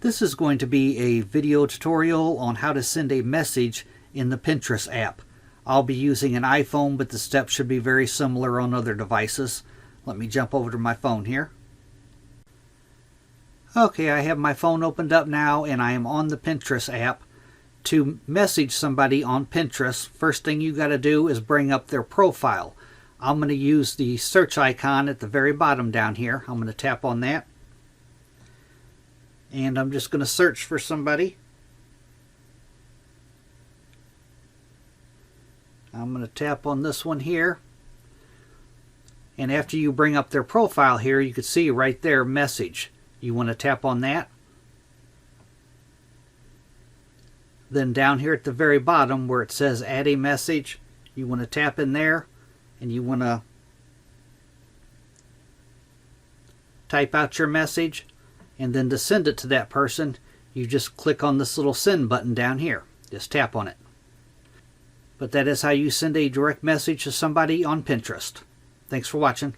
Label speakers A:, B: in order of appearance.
A: This is going to be a video tutorial on how to send a message in the Pinterest app. I'll be using an iPhone, but the steps should be very similar on other devices. Let me jump over to my phone here. Okay, I have my phone opened up now and I am on the Pinterest app. To message somebody on Pinterest, first thing you got to do is bring up their profile. I'm going to use the search icon at the very bottom down here. I'm going to tap on that. And I'm just going to search for somebody. I'm going to tap on this one here. And after you bring up their profile here, you can see right there, message. You want to tap on that. Then down here at the very bottom where it says add a message, you want to tap in there and you want to type out your message. And then to send it to that person, you just click on this little send button down here. Just tap on it. But that is how you send a direct message to somebody on Pinterest. Thanks for watching.